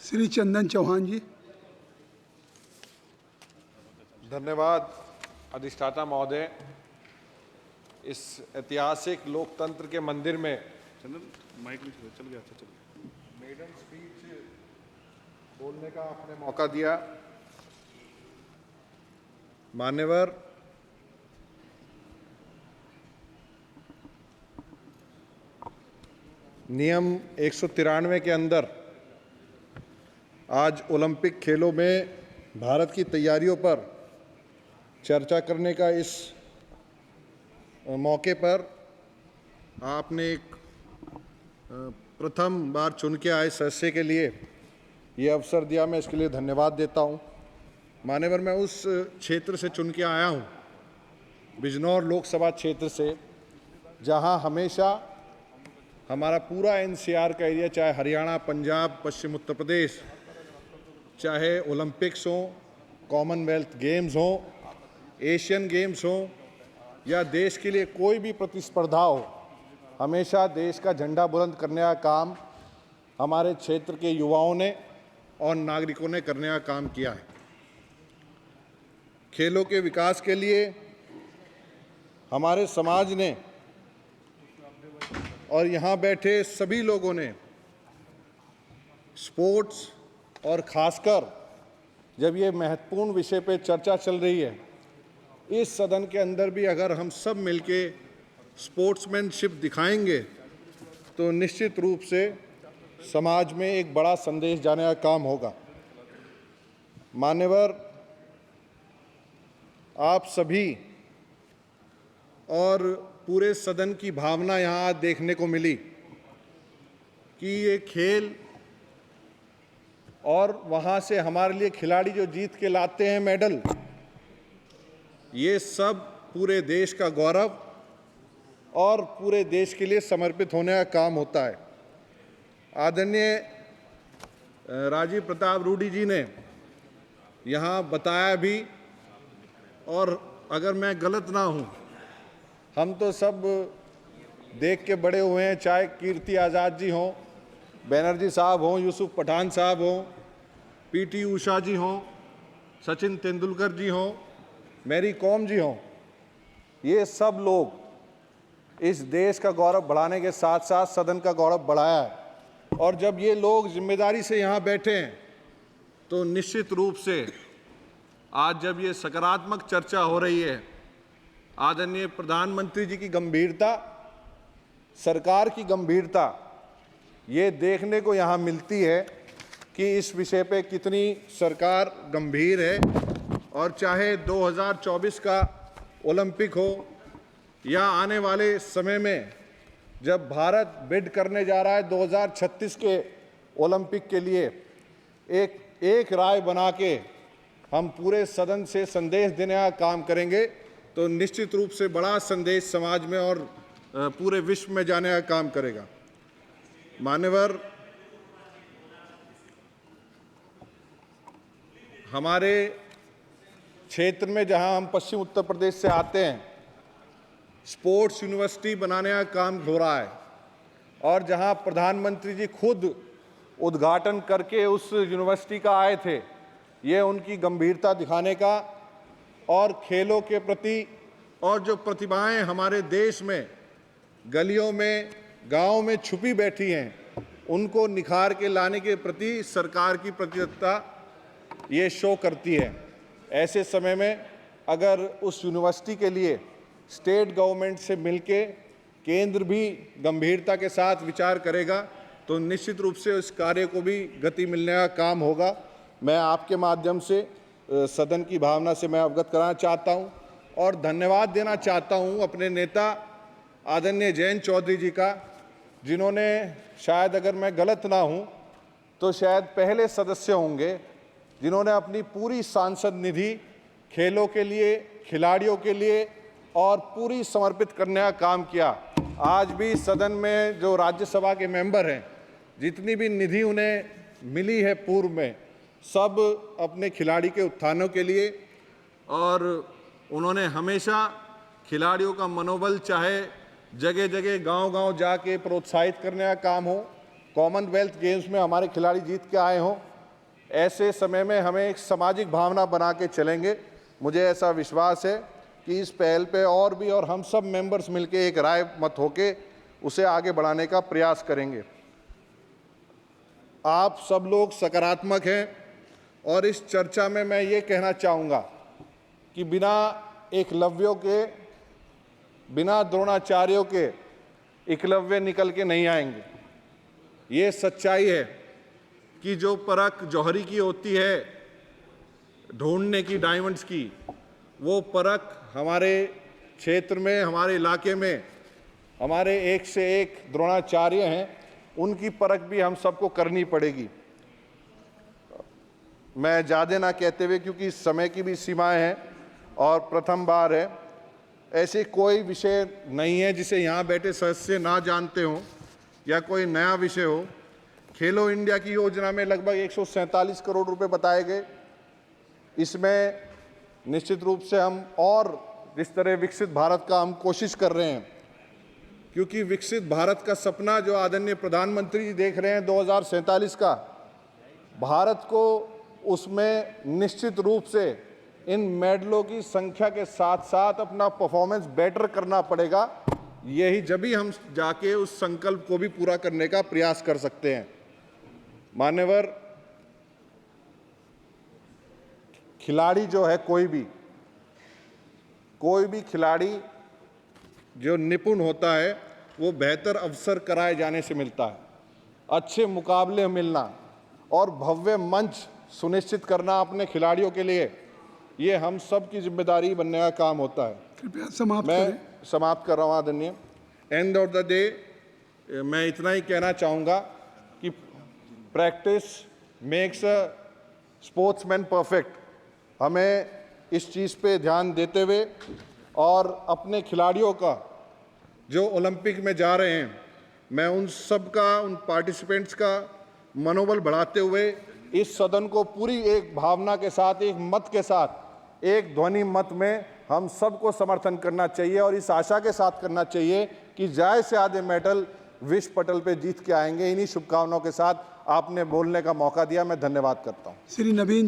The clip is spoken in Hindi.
श्री चंदन चौहान जी। धन्यवाद अधिष्ठाता महोदय। इस ऐतिहासिक लोकतंत्र के मंदिर में माइक नहीं चल गया था, चल गया। मेडन स्पीच बोलने का आपने मौका दिया। मान्यवर, नियम 193 के अंदर आज ओलंपिक खेलों में भारत की तैयारियों पर चर्चा करने का इस मौके पर आपने एक प्रथम बार चुन के आए सदस्य के लिए ये अवसर दिया। मैं इसके लिए धन्यवाद देता हूँ। मान्यवर, मैं उस क्षेत्र से चुन के आया हूँ, बिजनौर लोकसभा क्षेत्र से, जहाँ हमेशा हमारा पूरा एनसीआर का एरिया, चाहे हरियाणा, पंजाब, पश्चिम उत्तर प्रदेश, चाहे ओलंपिक्स हो, कॉमनवेल्थ गेम्स हो, एशियन गेम्स हो या देश के लिए कोई भी प्रतिस्पर्धा हो, हमेशा देश का झंडा बुलंद करने का काम हमारे क्षेत्र के युवाओं ने और नागरिकों ने करने का काम किया है। खेलों के विकास के लिए हमारे समाज ने और यहाँ बैठे सभी लोगों ने स्पोर्ट्स, और ख़ासकर जब ये महत्वपूर्ण विषय पे चर्चा चल रही है, इस सदन के अंदर भी अगर हम सब मिलके स्पोर्ट्समैनशिप दिखाएंगे तो निश्चित रूप से समाज में एक बड़ा संदेश जाने का काम होगा। मान्यवर, आप सभी और पूरे सदन की भावना यहाँ आज देखने को मिली कि ये खेल और वहाँ से हमारे लिए खिलाड़ी जो जीत के लाते हैं मेडल, ये सब पूरे देश का गौरव और पूरे देश के लिए समर्पित होने का काम होता है। आदरणीय राजीव प्रताप रूडी जी ने यहाँ बताया भी, और अगर मैं गलत ना हूँ, हम तो सब देख के बड़े हुए हैं, चाहे कीर्ति आज़ाद जी हों, बनर्जी साहब हों, यूसुफ पठान साहब हों, पीटी उषा जी हों, सचिन तेंदुलकर जी हों, मैरी कॉम जी हों, ये सब लोग इस देश का गौरव बढ़ाने के साथ साथ सदन का गौरव बढ़ाया है। और जब ये लोग जिम्मेदारी से यहाँ बैठे हैं तो निश्चित रूप से आज जब ये सकारात्मक चर्चा हो रही है, आदरणीय प्रधानमंत्री जी की गंभीरता, सरकार की गंभीरता, ये देखने को यहाँ मिलती है कि इस विषय पे कितनी सरकार गंभीर है। और चाहे 2024 का ओलंपिक हो या आने वाले समय में जब भारत बिड करने जा रहा है 2036 के ओलंपिक के लिए, एक राय बना के हम पूरे सदन से संदेश देने का काम करेंगे तो निश्चित रूप से बड़ा संदेश समाज में और पूरे विश्व में जाने का काम करेगा। मान्यवर, हमारे क्षेत्र में जहां हम पश्चिम उत्तर प्रदेश से आते हैं, स्पोर्ट्स यूनिवर्सिटी बनाने का काम हो रहा है, और जहां प्रधानमंत्री जी खुद उद्घाटन करके उस यूनिवर्सिटी का आए थे, ये उनकी गंभीरता दिखाने का और खेलों के प्रति और जो प्रतिभाएं हमारे देश में गलियों में, गांव में छुपी बैठी हैं, उनको निखार के लाने के प्रति सरकार की प्रतिबद्धता ये शो करती है। ऐसे समय में अगर उस यूनिवर्सिटी के लिए स्टेट गवर्नमेंट से मिलके केंद्र भी गंभीरता के साथ विचार करेगा तो निश्चित रूप से इस कार्य को भी गति मिलने का काम होगा। मैं आपके माध्यम से सदन की भावना से मैं अवगत कराना चाहता हूं और धन्यवाद देना चाहता हूं अपने नेता आदरणीय जयंत चौधरी जी का, जिन्होंने, शायद अगर मैं गलत ना हूं तो शायद पहले सदस्य होंगे जिन्होंने अपनी पूरी सांसद निधि खेलों के लिए, खिलाड़ियों के लिए और पूरी समर्पित करने का काम किया। आज भी सदन में जो राज्यसभा के मेंबर हैं, जितनी भी निधि उन्हें मिली है पूर्व में, सब अपने खिलाड़ी के उत्थानों के लिए, और उन्होंने हमेशा खिलाड़ियों का मनोबल, चाहे जगह जगह गांव-गांव जाके प्रोत्साहित करने का काम हो, कॉमनवेल्थ गेम्स में हमारे खिलाड़ी जीत के आए हों ऐसे समय में हमें एक सामाजिक भावना बना के चलेंगे। मुझे ऐसा विश्वास है कि इस पहल पे और हम सब मेंबर्स मिलके एक राय मत होके उसे आगे बढ़ाने का प्रयास करेंगे। आप सब लोग सकारात्मक हैं और इस चर्चा में मैं ये कहना चाहूँगा कि बिना एकलव्यों के, बिना द्रोणाचार्यों के एकलव्य निकल के नहीं आएंगे। ये सच्चाई है कि जो परख जौहरी की होती है ढूंढने की, डायमंड्स की, वो परख हमारे क्षेत्र में, हमारे इलाके में हमारे एक से एक द्रोणाचार्य हैं, उनकी परख भी हम सबको करनी पड़ेगी। मैं ज़्यादा ना कहते हुए, क्योंकि समय की भी सीमाएं हैं और प्रथम बार है, ऐसे कोई विषय नहीं है जिसे यहाँ बैठे सदस्य ना जानते हों या कोई नया विषय हो। खेलो इंडिया की योजना में लगभग 147 करोड़ रुपए बताए गए। इसमें निश्चित रूप से हम और जिस तरह विकसित भारत का हम कोशिश कर रहे हैं, क्योंकि विकसित भारत का सपना जो आदरणीय प्रधानमंत्री जी देख रहे हैं 2047 का, भारत को उसमें निश्चित रूप से इन मेडलों की संख्या के साथ साथ अपना परफॉर्मेंस बेटर करना पड़ेगा। यही जब ही हम जाके उस संकल्प को भी पूरा करने का प्रयास कर सकते हैं। मान्यवर, खिलाड़ी जो है, कोई भी खिलाड़ी जो निपुण होता है वो बेहतर अवसर कराए जाने से मिलता है। अच्छे मुकाबले मिलना और भव्य मंच सुनिश्चित करना अपने खिलाड़ियों के लिए, ये हम सब की जिम्मेदारी बनने का काम होता है। कृपया समाप्त मैं करें। समाप्त कर रहा हूँ आदरणीय। एंड ऑफ द डे मैं इतना ही कहना चाहूँगा कि practice makes a sportsman perfect. हमें इस चीज़ पे ध्यान देते हुए और अपने खिलाड़ियों का जो ओलंपिक में जा रहे हैं, मैं उन सब का, उन पार्टिसिपेंट्स का मनोबल बढ़ाते हुए इस सदन को पूरी एक भावना के साथ, एक मत के साथ, एक ध्वनि मत में हम सबको समर्थन करना चाहिए और इस आशा के साथ करना चाहिए कि ज़्यादा से ज़्यादा मेडल विश्व पटल पे जीत के आएंगे। इन्हीं शुभकामनाओं के साथ आपने बोलने का मौका दिया। मैं धन्यवाद करता हूँ। श्री नवीन जी।